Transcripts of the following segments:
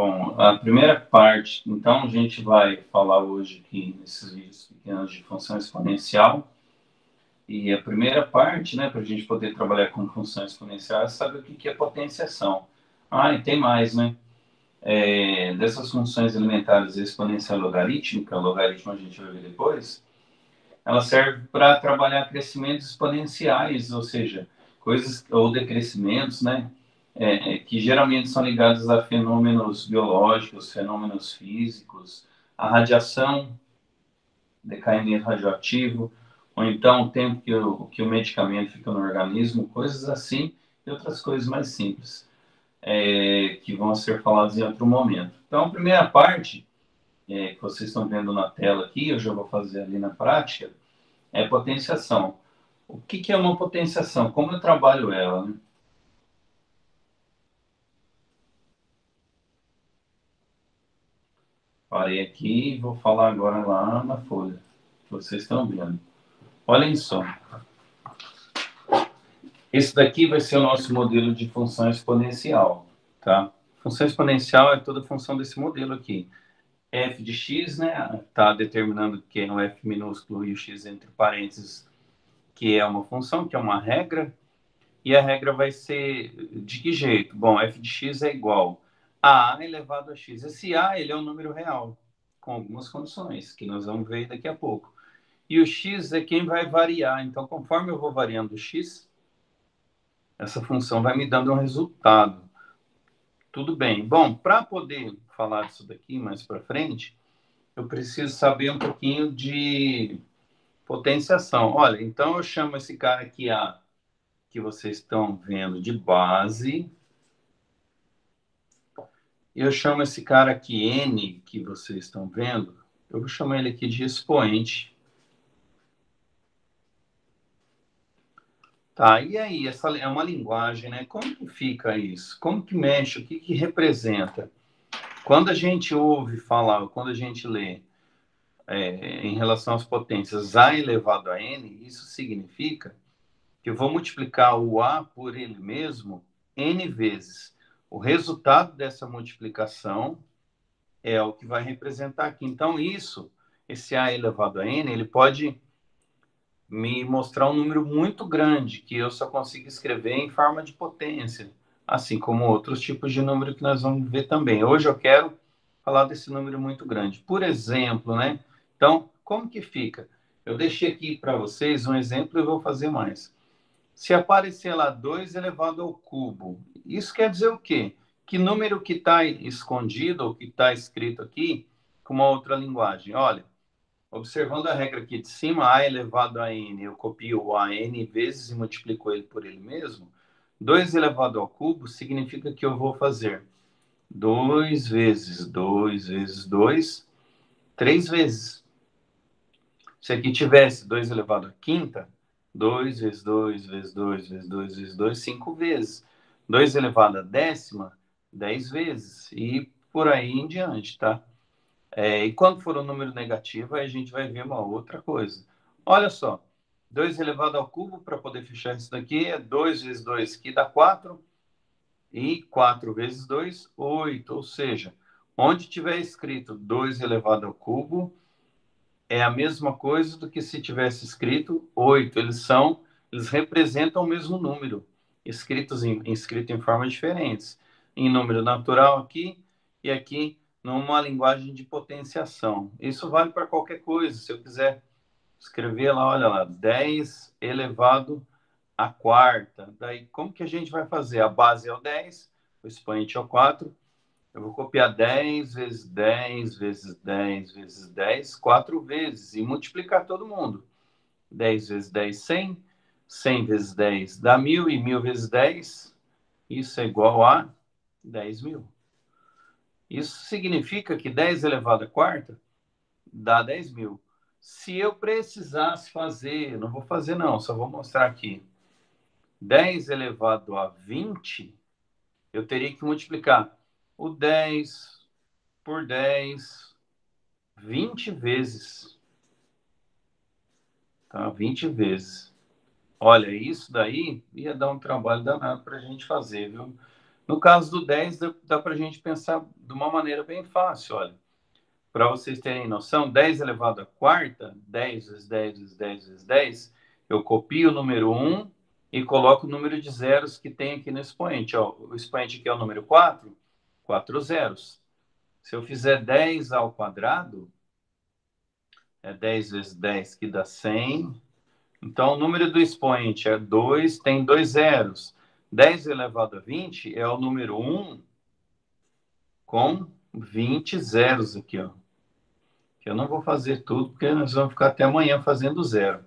Bom, a primeira parte, então, a gente vai falar hoje aqui nesses vídeos pequenos de função exponencial. E a primeira parte, né, para a gente poder trabalhar com função exponencial é saber o que é potenciação. Ah, e tem mais, né? Dessas funções elementares exponencial logarítmica, logaritmo a gente vai ver depois, ela serve para trabalhar crescimentos exponenciais, ou seja, coisas ou decrescimentos, né? Que geralmente são ligados a fenômenos biológicos, fenômenos físicos, a radiação, decaimento radioativo, ou então o tempo que o medicamento fica no organismo, coisas assim, e outras coisas mais simples, que vão ser faladas em outro momento. Então, a primeira parte, que vocês estão vendo na tela aqui, eu já vou fazer ali na prática, é potenciação. O que é uma potenciação? Como eu trabalho ela, né? Parei aqui e vou falar agora lá na folha, que vocês estão vendo. Olhem só. Esse daqui vai ser o nosso modelo de função exponencial, tá? Função exponencial é toda função desse modelo aqui. F de x, né, está determinando que é um f minúsculo e o x entre parênteses, que é uma função, que é uma regra, e a regra vai ser de que jeito? Bom, f de x é igual a elevado a x. Esse a, ele é um número real, com algumas condições, que nós vamos ver daqui a pouco. E o x é quem vai variar, então conforme eu vou variando o x, essa função vai me dando um resultado. Tudo bem. Bom, para poder falar disso daqui mais para frente, eu preciso saber um pouquinho de potenciação. Olha, então eu chamo esse cara aqui A, que vocês estão vendo, de base. Eu chamo esse cara aqui N, que vocês estão vendo, eu vou chamar ele aqui de expoente. Tá, e aí? Essa é uma linguagem, né? Como que fica isso? Como que mexe? O que que representa? Quando a gente ouve falar, quando a gente lê em relação às potências A elevado a N, isso significa que eu vou multiplicar o A por ele mesmo N vezes. O resultado dessa multiplicação é o que vai representar aqui. Então, esse A elevado a N, ele pode me mostrar um número muito grande, que eu só consigo escrever em forma de potência, assim como outros tipos de número que nós vamos ver também. Hoje eu quero falar desse número muito grande. Por exemplo, né? Então, como que fica? Eu deixei aqui para vocês um exemplo e vou fazer mais. Se aparecer lá 2 elevado ao cubo, isso quer dizer o quê? Que número que está escondido ou que está escrito aqui com uma outra linguagem? Olha, observando a regra aqui de cima, a elevado a n, eu copio o a n vezes e multiplico ele por ele mesmo. 2 elevado ao cubo significa que eu vou fazer 2 vezes 2 vezes 2, 3 vezes. Se aqui tivesse 2 elevado à quinta, 2 vezes 2 vezes 2 vezes 2 vezes 2, 5 vezes. 2 elevado à décima, 10 vezes. E por aí em diante, tá? E quando for um número negativo, aí a gente vai ver uma outra coisa. Olha só, 2 elevado ao cubo, para poder fechar isso daqui, é 2 vezes 2, que dá 4, e 4 vezes 2, 8. Ou seja, onde tiver escrito 2 elevado ao cubo, é a mesma coisa do que se tivesse escrito 8. Eles representam o mesmo número, escrito em formas diferentes. Em número natural aqui e aqui numa linguagem de potenciação. Isso vale para qualquer coisa. Se eu quiser escrever lá, olha lá, 10 elevado à quarta. Daí, como que a gente vai fazer? A base é o 10, o expoente é o 4. Eu vou copiar 10 vezes 10 vezes 10 vezes 10, 4 vezes, e multiplicar todo mundo. 10 vezes 10, 100. 100 vezes 10 dá 1.000, e 1.000 vezes 10, isso é igual a 10.000. Isso significa que 10 elevado à quarta dá 10.000. Se eu precisasse fazer, não vou fazer não, só vou mostrar aqui, 10 elevado a 20, eu teria que multiplicar o 10 por 10, 20 vezes. Tá? 20 vezes. Olha, isso daí ia dar um trabalho danado para a gente fazer, viu? No caso do 10, dá para a gente pensar de uma maneira bem fácil, olha. Para vocês terem noção, 10 elevado à quarta, 10 vezes 10 vezes 10 vezes 10, eu copio o número 1 e coloco o número de zeros que tem aqui no expoente. Ó, o expoente aqui é o número 4, 4 zeros. Se eu fizer 10 ao quadrado, é 10 vezes 10 que dá 100. Então, o número do expoente é 2, tem 2 zeros. 10 elevado a 20 é o número 1 com 20 zeros aqui, ó. Eu não vou fazer tudo, porque nós vamos ficar até amanhã fazendo zero,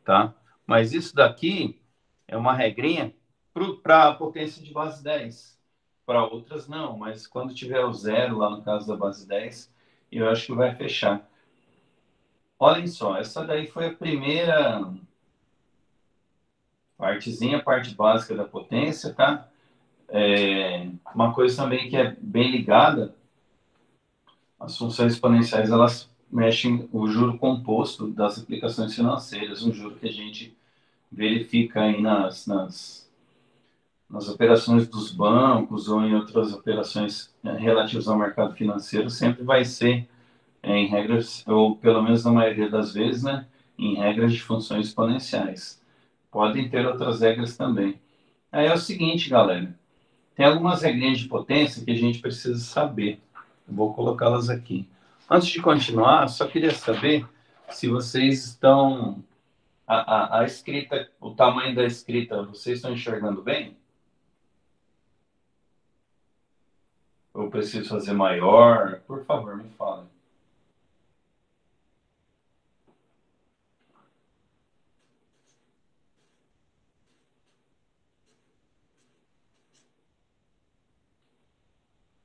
tá? Mas isso daqui é uma regrinha para a potência de base 10. Para outras, não, mas quando tiver o zero, lá no caso da base 10, eu acho que vai fechar. Olhem só, essa daí foi a primeira partezinha, parte básica da potência, tá? Uma coisa também que é bem ligada, as funções exponenciais, elas mexem o juro composto das aplicações financeiras, um juro que a gente verifica aí nas operações dos bancos ou em outras operações relativas ao mercado financeiro, sempre vai ser em regras, ou pelo menos na maioria das vezes, né, em regras de funções exponenciais. Podem ter outras regras também. Aí é o seguinte, galera, tem algumas regrinhas de potência que a gente precisa saber. Eu vou colocá-las aqui. Antes de continuar, só queria saber se vocês estão a escrita, o tamanho da escrita, vocês estão enxergando bem? Ou preciso fazer maior? Por favor, me fala.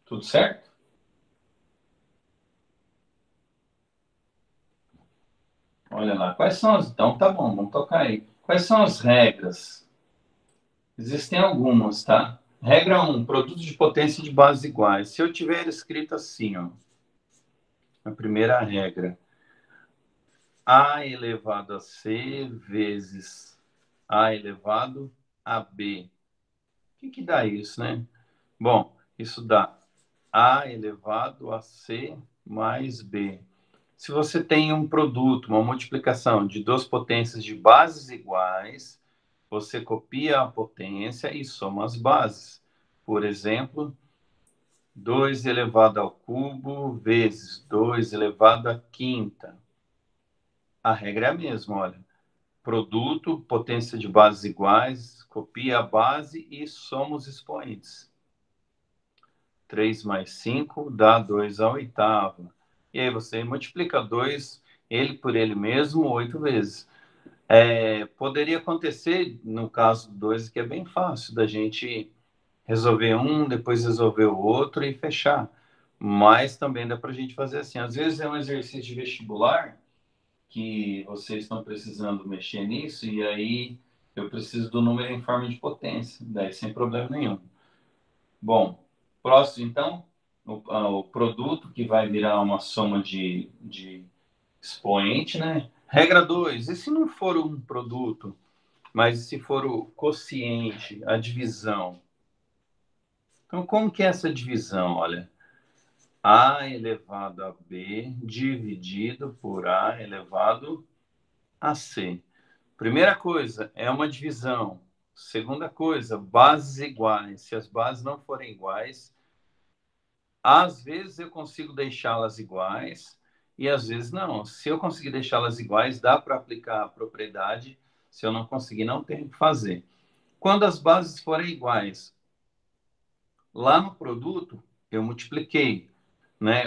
Tudo certo? Olha lá. Quais são as. Então, tá bom, vamos tocar aí. Quais são as regras? Existem algumas, tá? Regra um: produtos de potência de bases iguais. Se eu tiver escrito assim, ó, a primeira regra, A elevado a C vezes A elevado a B. O que dá isso, né? Bom, isso dá A elevado a C mais B. Se você tem um produto, uma multiplicação de duas potências de bases iguais, você copia a potência e soma as bases. Por exemplo, 2 elevado ao cubo vezes 2 elevado à quinta. A regra é a mesma, olha. Produto, potência de bases iguais, copia a base e soma os expoentes. 3 mais 5 dá 2 à oitava. E aí você multiplica 2, ele por ele mesmo, 8 vezes. Poderia acontecer, no caso do 2, que é bem fácil, da gente resolver um, depois resolver o outro e fechar. Mas também dá para a gente fazer assim. Às vezes é um exercício de vestibular que vocês estão precisando mexer nisso, e aí eu preciso do número em forma de potência, daí sem problema nenhum. Bom, próximo então, o produto que vai virar uma soma de expoente, né? Regra 2, e se não for um produto, mas se for o quociente, a divisão? Então, como que é essa divisão? Olha, A elevado a B dividido por A elevado a C. Primeira coisa, é uma divisão. Segunda coisa, bases iguais. Se as bases não forem iguais, às vezes eu consigo deixá-las iguais e às vezes não. Se eu conseguir deixá-las iguais, dá para aplicar a propriedade. Se eu não conseguir, não tem que fazer. Quando as bases forem iguais, lá no produto, eu multipliquei, né?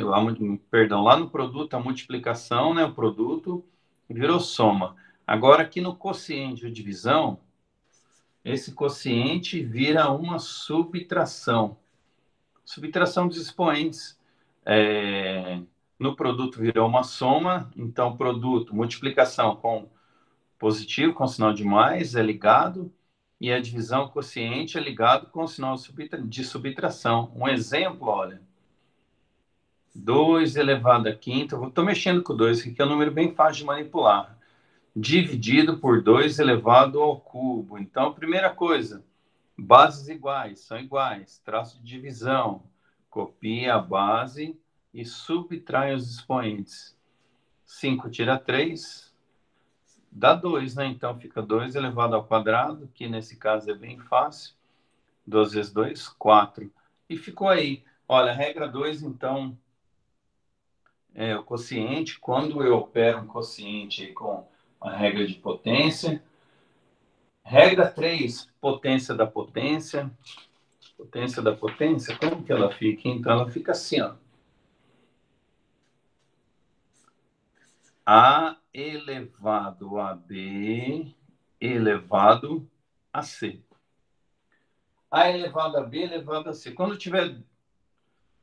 Perdão, lá no produto, a multiplicação, né? O produto virou soma. Agora, aqui no quociente de divisão, esse quociente vira uma subtração. Subtração dos expoentes. No produto virou uma soma, então produto, multiplicação com positivo, com sinal de mais, é ligado, e a divisão quociente é ligado com o sinal de subtração. Um exemplo, olha, 2 elevado a quinta, eu estou mexendo com 2, que é um número bem fácil de manipular, dividido por 2 elevado ao cubo. Então, primeira coisa, Bases iguais, são iguais. Traço de divisão. Copia a base e subtrai os expoentes. 5 tira 3, dá 2, né? Então fica 2 elevado ao quadrado, que nesse caso é bem fácil. 2 vezes 2, 4. E ficou aí. Olha, regra 2, então, é o quociente. Quando eu opero um quociente com a regra de potência. Regra 3, potência da potência. Potência da potência, como que ela fica? Então, ela fica assim, ó. A elevado a B elevado a C. A elevado a B elevado a C. Quando tiver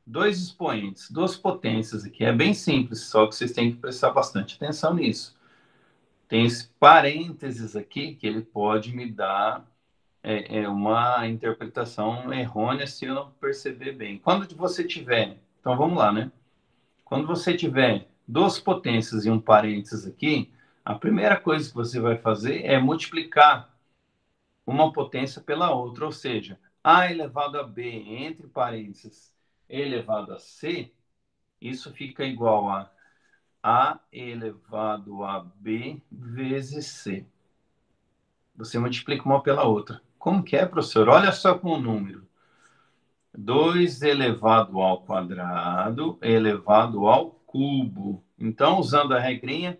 dois expoentes, duas potências aqui, é bem simples, só que vocês têm que prestar bastante atenção nisso. Tem esse parênteses aqui que ele pode me dar uma interpretação errônea se eu não perceber bem. Quando você tiver, então vamos lá, né? Quando você tiver duas potências e um parênteses aqui, a primeira coisa que você vai fazer é multiplicar uma potência pela outra, ou seja, A elevado a B entre parênteses elevado a C, isso fica igual a A elevado a B vezes C. Você multiplica uma pela outra. Como que é, professor? Olha só com o número. 2 elevado ao quadrado elevado ao cubo. Então, usando a regrinha,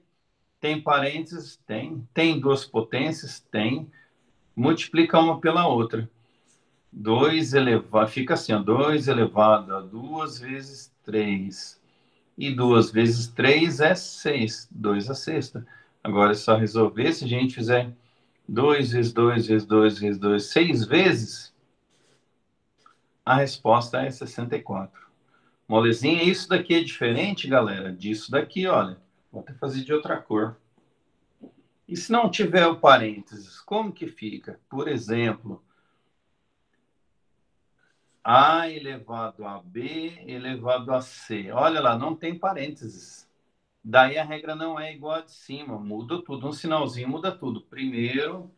tem parênteses? Tem. Tem duas potências? Tem. Multiplica uma pela outra. 2 elevado, fica assim, ó, 2 elevado a 2 vezes 3. E 2 vezes 3 é 6. 2 a sexta. Agora é só resolver. Se a gente fizer 2 vezes 2 vezes 2 vezes 2, 6 vezes, a resposta é 64. Molezinha, isso daqui é diferente, galera, disso daqui, olha. Vou até fazer de outra cor. E se não tiver o parênteses, como que fica? Por exemplo, A elevado a B elevado a C. Olha lá, não tem parênteses. Daí a regra não é igual a de cima, muda tudo. Um sinalzinho muda tudo. Primeiro,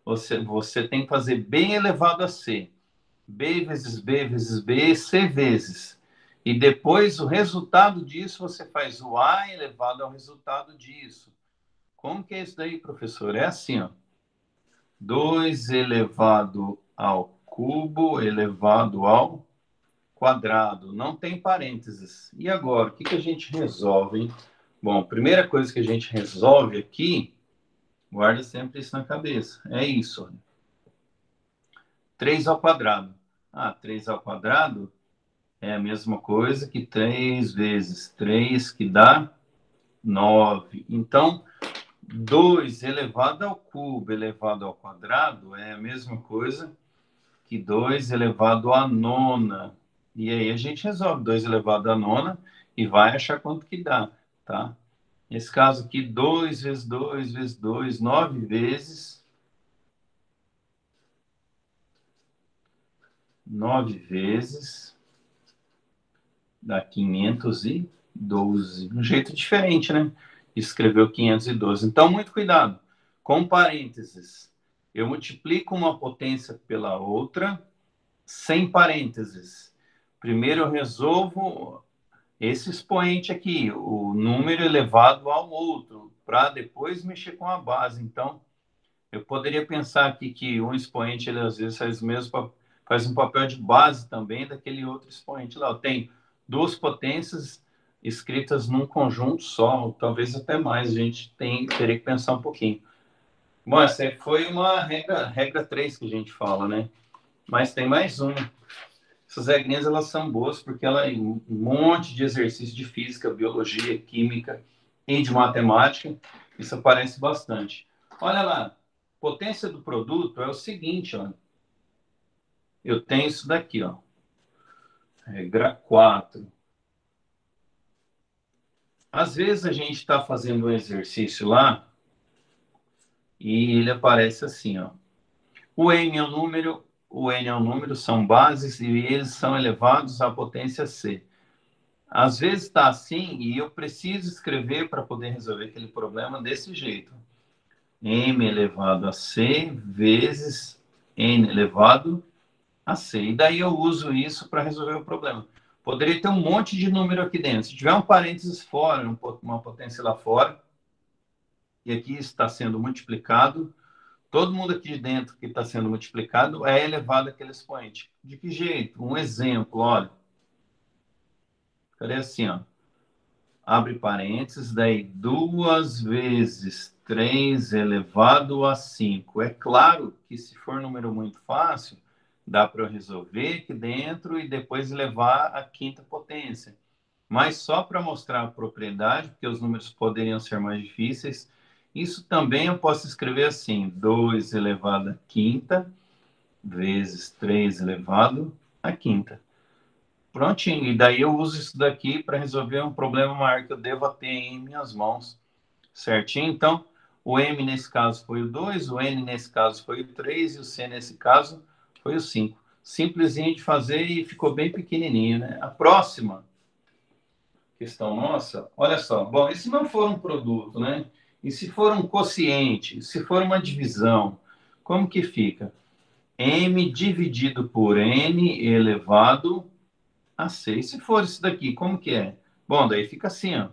você tem que fazer B elevado a C. B vezes B vezes B, C vezes. E depois, o resultado disso, você faz o A elevado ao resultado disso. Como que é isso daí, professor? É assim, ó. 2 elevado ao cubo elevado ao quadrado. Não tem parênteses. E agora, o que que a gente resolve, hein? Bom, primeira coisa que a gente resolve aqui, guarda sempre isso na cabeça. É isso, olha. 3 ao quadrado. 3 ao quadrado é a mesma coisa que 3 vezes 3, que dá 9. Então, 2 elevado ao cubo elevado ao quadrado é a mesma coisa que 2 elevado à nona. E aí a gente resolve 2 elevado à nona e vai achar quanto que dá, tá? Nesse caso aqui, 2 vezes 2 vezes 2, 9 vezes. 9 vezes dá 512. Um jeito diferente, né? Escreveu 512. Então, muito cuidado. Com parênteses, eu multiplico uma potência pela outra, sem parênteses. Primeiro eu resolvo esse expoente aqui, o número elevado ao outro, para depois mexer com a base. Então, eu poderia pensar aqui que um expoente, ele às vezes faz um papel de base também daquele outro expoente lá. Eu tenho duas potências escritas num conjunto só, talvez até mais, a gente teria que pensar um pouquinho. Bom, essa foi uma regra 3 que a gente fala, né? Mas tem mais uma. Essas regrinhas, elas são boas porque ela é um monte de exercício de física, biologia, química e de matemática. Isso aparece bastante. Olha lá, potência do produto é o seguinte, ó. Eu tenho isso daqui, ó. Regra 4. Às vezes a gente está fazendo um exercício lá e ele aparece assim, ó. O N é um número, são bases e eles são elevados à potência C. Às vezes está assim e eu preciso escrever para poder resolver aquele problema desse jeito. M elevado a C vezes n elevado a c. E daí eu uso isso para resolver o problema. Poderia ter um monte de número aqui dentro. Se tiver um parênteses fora, uma potência lá fora, e aqui está sendo multiplicado, todo mundo aqui dentro que está sendo multiplicado é elevado àquele expoente. De que jeito? Um exemplo, olha. Cadê assim, ó? Abre parênteses, daí 2 vezes 3 elevado a 5. É claro que se for um número muito fácil, dá para eu resolver aqui dentro e depois levar à quinta potência. Mas só para mostrar a propriedade, porque os números poderiam ser mais difíceis, isso também eu posso escrever assim, 2 elevado à quinta vezes 3 elevado à quinta. Prontinho. E daí eu uso isso daqui para resolver um problema maior que eu devo ter em minhas mãos. Certinho? Então, o M nesse caso foi o 2, o N nesse caso foi o 3 e o C nesse caso foi o 5. Simplesinho de fazer e ficou bem pequenininho, né? A próxima questão nossa, olha só. Bom, e se não for um produto, né? E se for um quociente, se for uma divisão, como que fica? M dividido por N elevado a C. E se for isso daqui, como que é? Bom, daí fica assim, ó.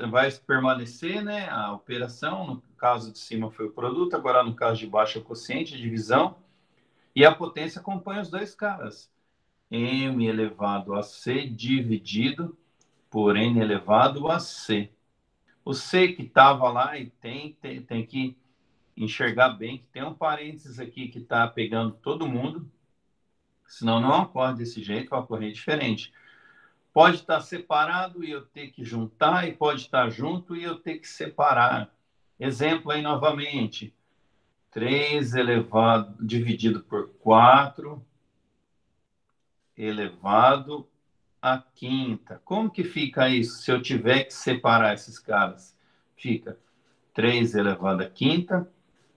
Vai permanecer, né, a operação, no caso de cima foi o produto, agora no caso de baixo é o quociente, a divisão, e a potência acompanha os dois caras. M elevado a C dividido por N elevado a C. O C que estava lá e tem que enxergar bem que tem um parênteses aqui que está pegando todo mundo, senão não ocorre desse jeito, vai ocorrer diferente. Pode estar separado e eu ter que juntar, e pode estar junto e eu ter que separar. Exemplo aí novamente. 3 elevado, dividido por 4 elevado à quinta. Como que fica isso se eu tiver que separar esses caras? Fica 3 elevado à quinta,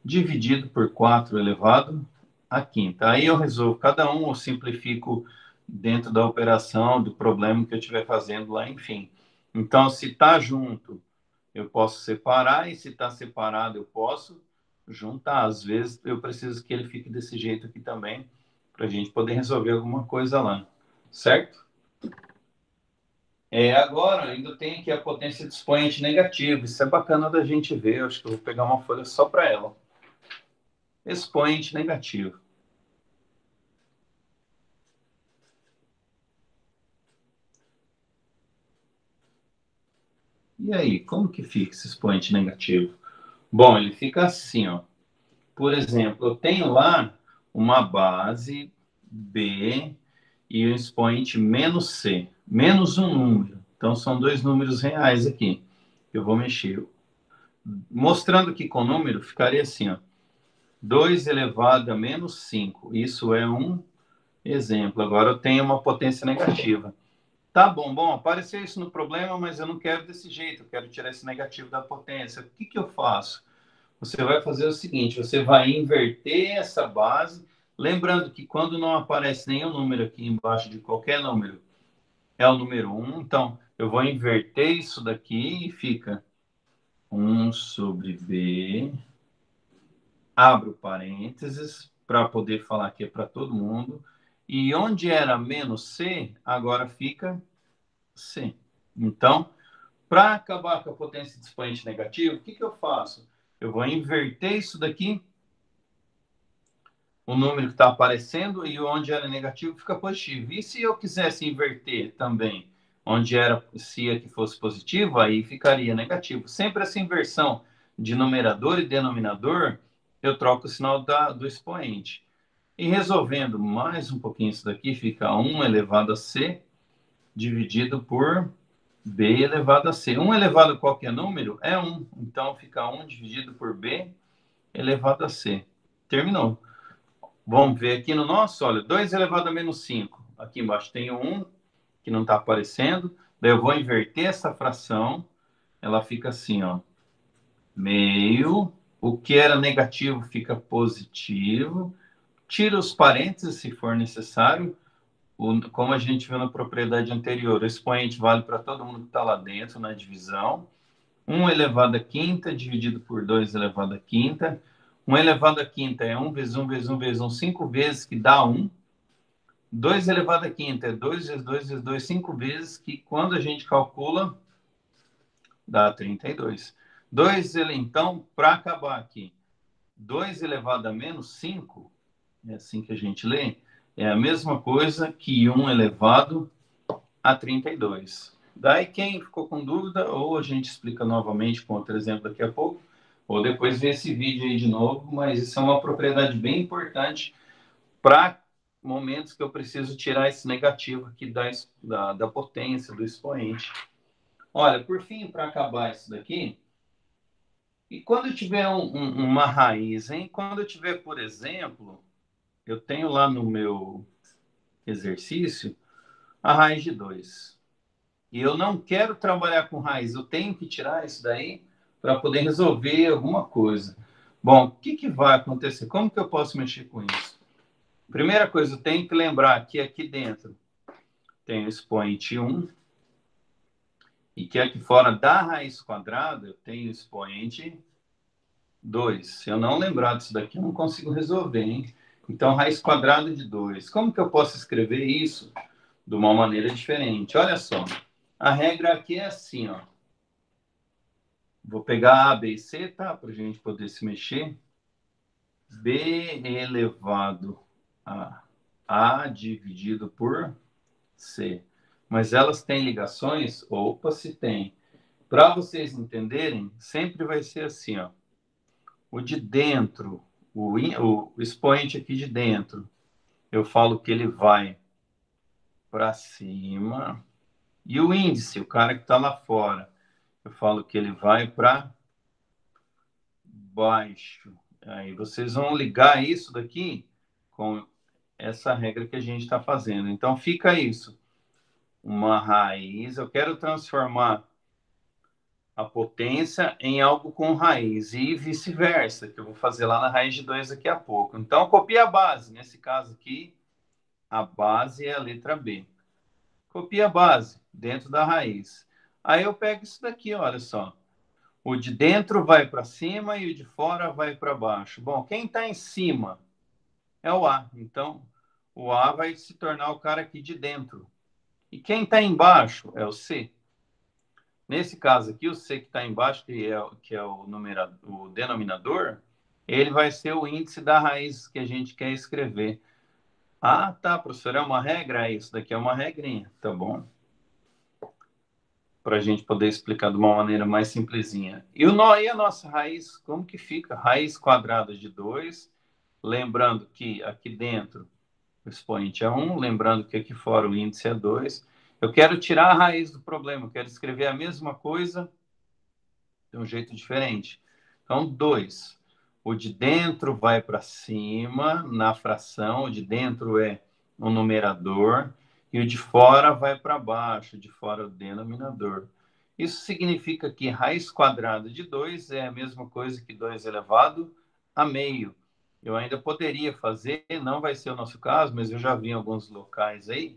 dividido por 4 elevado à quinta. Aí eu resolvo cada um, ou simplifico dentro da operação, do problema que eu estiver fazendo lá, enfim. Então, se está junto, eu posso separar, e se está separado, eu posso juntar. Às vezes, eu preciso que ele fique desse jeito aqui também, para a gente poder resolver alguma coisa lá, certo? Agora, ainda tem aqui a potência de expoente negativo. Isso é bacana da gente ver. Eu acho que eu vou pegar uma folha só para ela. Expoente negativo. E aí, como que fica esse expoente negativo? Bom, ele fica assim, ó. Por exemplo, eu tenho lá uma base B e o expoente menos C, menos um número. Então, são dois números reais aqui. Eu vou mexer. Mostrando aqui com o número, ficaria assim, ó. 2 elevado a menos 5. Isso é um exemplo. Agora eu tenho uma potência negativa. Tá bom, apareceu isso no problema, mas eu não quero desse jeito. Eu quero tirar esse negativo da potência. O que que eu faço? Você vai fazer o seguinte, você vai inverter essa base, lembrando que quando não aparece nenhum número aqui embaixo de qualquer número, é o número 1, então eu vou inverter isso daqui e fica 1 sobre B, abro parênteses, para poder falar que é para todo mundo, e onde era menos C, agora fica C. Então, para acabar com a potência de expoente negativo, o que que eu faço? Eu vou inverter isso daqui, o número que está aparecendo, e onde era negativo fica positivo. E se eu quisesse inverter também, onde era se aqui fosse positivo, aí ficaria negativo. Sempre essa inversão de numerador e denominador, eu troco o sinal do expoente. E resolvendo mais um pouquinho isso daqui, fica 1 elevado a c dividido por b elevado a c. 1 elevado a qualquer número é 1. Então, fica 1 dividido por b elevado a c. Terminou. Vamos ver aqui no nosso, olha, 2 elevado a menos 5. Aqui embaixo tem o 1, que não está aparecendo. Daí eu vou inverter essa fração. Ela fica assim, ó. Meio. O que era negativo fica positivo. Tira os parênteses, se for necessário. Como a gente viu na propriedade anterior, o expoente vale para todo mundo que está lá dentro, na divisão. 1 elevado a quinta dividido por 2 elevado a quinta. 1 elevado à quinta é 1 vezes 1 vezes 1 vezes 1, 5 vezes, que dá 1. 2 elevado à quinta é 2 vezes 2 vezes 2, 5 vezes, que quando a gente calcula, dá 32. Então, para acabar aqui, 2 elevado a menos 5, é assim que a gente lê, é a mesma coisa que 1 elevado a 32. Daí, quem ficou com dúvida, ou a gente explica novamente com outro exemplo daqui a pouco, ou depois vê esse vídeo aí de novo, mas isso é uma propriedade bem importante para momentos que eu preciso tirar esse negativo aqui da potência, do expoente. Olha, por fim, para acabar isso daqui, e quando eu tiver uma raiz, hein? Quando eu tiver, por exemplo, eu tenho lá no meu exercício a raiz de 2. E eu não quero trabalhar com raiz, eu tenho que tirar isso daí para poder resolver alguma coisa. Bom, o que, que vai acontecer? Como que eu posso mexer com isso? Primeira coisa, eu tenho que lembrar que aqui dentro tem o expoente 1 e que aqui fora da raiz quadrada eu tenho o expoente 2. Se eu não lembrar disso daqui, eu não consigo resolver, hein? Então, raiz quadrada de 2. Como que eu posso escrever isso de uma maneira diferente? Olha só, a regra aqui é assim, ó. Vou pegar A, B e C, tá? Para a gente poder se mexer. B elevado a A dividido por C. Mas elas têm ligações? Opa, se tem. Para vocês entenderem, sempre vai ser assim, ó. O de dentro, o expoente aqui de dentro, eu falo que ele vai para cima. E o índice, o cara que está lá fora, eu falo que ele vai para baixo. Aí vocês vão ligar isso daqui com essa regra que a gente está fazendo. Então fica isso. Uma raiz, eu quero transformar a potência em algo com raiz e vice-versa, que eu vou fazer lá na raiz de 2 daqui a pouco. Então copia a base. Nesse caso aqui, a base é a letra B. Copia a base dentro da raiz. Aí eu pego isso daqui, olha só. O de dentro vai para cima e o de fora vai para baixo. Bom, quem está em cima é o A. Então, o A vai se tornar o cara aqui de dentro. E quem está embaixo é o C. Nesse caso aqui, o C que está embaixo, que é o denominador, ele vai ser o índice da raiz que a gente quer escrever. Ah, tá, professor, é uma regra? Isso daqui é uma regrinha, tá bom? Para a gente poder explicar de uma maneira mais simplesinha. E a nossa raiz, como que fica? Raiz quadrada de 2, lembrando que aqui dentro o expoente é 1, lembrando que aqui fora o índice é 2. Eu quero tirar a raiz do problema, eu quero escrever a mesma coisa de um jeito diferente. Então, 2. O de dentro vai para cima na fração, o de dentro é o numerador, e o de fora vai para baixo, de fora é o denominador. Isso significa que raiz quadrada de 2 é a mesma coisa que 2 elevado a meio. Eu ainda poderia fazer, não vai ser o nosso caso, mas eu já vi em alguns locais aí,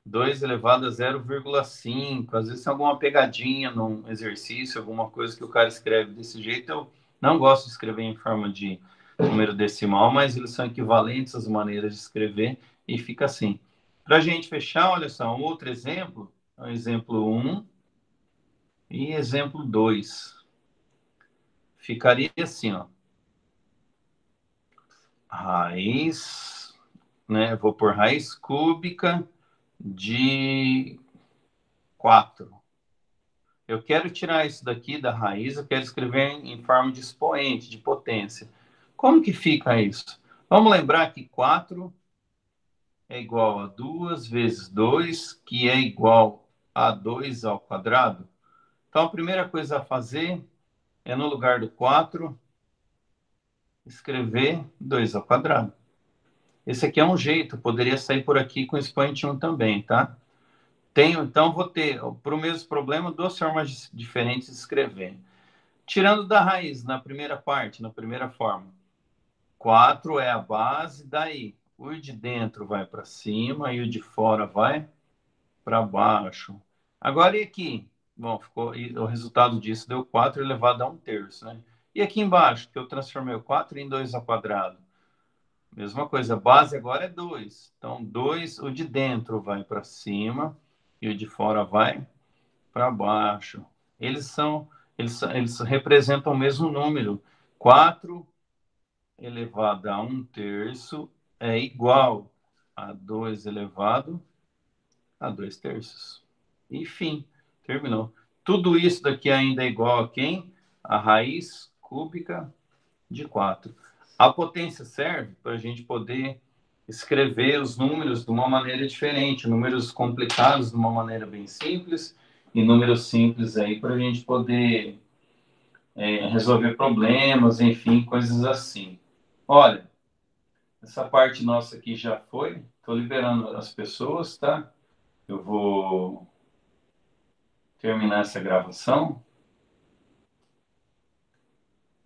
2 elevado a 0,5. Às vezes tem alguma pegadinha num exercício, alguma coisa que o cara escreve desse jeito. Eu não gosto de escrever em forma de número decimal, mas eles são equivalentes às maneiras de escrever e fica assim. Para a gente fechar, olha só, um outro exemplo, exemplo 1 e exemplo 2. Ficaria assim, ó. Raiz, né? Vou por raiz cúbica de 4. Eu quero tirar isso daqui da raiz, eu quero escrever em forma de expoente, de potência. Como que fica isso? Vamos lembrar que 4 é igual a 2 vezes 2, que é igual a 2 ao quadrado. Então, a primeira coisa a fazer é, no lugar do 4, escrever 2 ao quadrado. Esse aqui é um jeito, poderia sair por aqui com expoente 1 também, tá? Então, vou ter, para o mesmo problema, duas formas diferentes de escrever. Tirando da raiz, na primeira parte, na primeira forma. 4 é a base, daí o de dentro vai para cima e o de fora vai para baixo. Agora, e aqui? Bom, e o resultado disso deu 4 elevado a 1/3, né? E aqui embaixo, que eu transformei o 4 em 2 ao quadrado. Mesma coisa, a base agora é 2. Então, 2, o de dentro vai para cima e o de fora vai para baixo. Eles representam o mesmo número. 4 elevado a 1/3 é igual a 2 elevado a 2/3. Enfim, terminou. Tudo isso daqui ainda é igual a quem? A raiz cúbica de 4. A potência serve para a gente poder escrever os números de uma maneira diferente, números complicados de uma maneira bem simples e números simples aí para a gente poder resolver problemas, enfim, coisas assim. Olha, essa parte nossa aqui já foi. Estou liberando as pessoas, tá? Eu vou terminar essa gravação.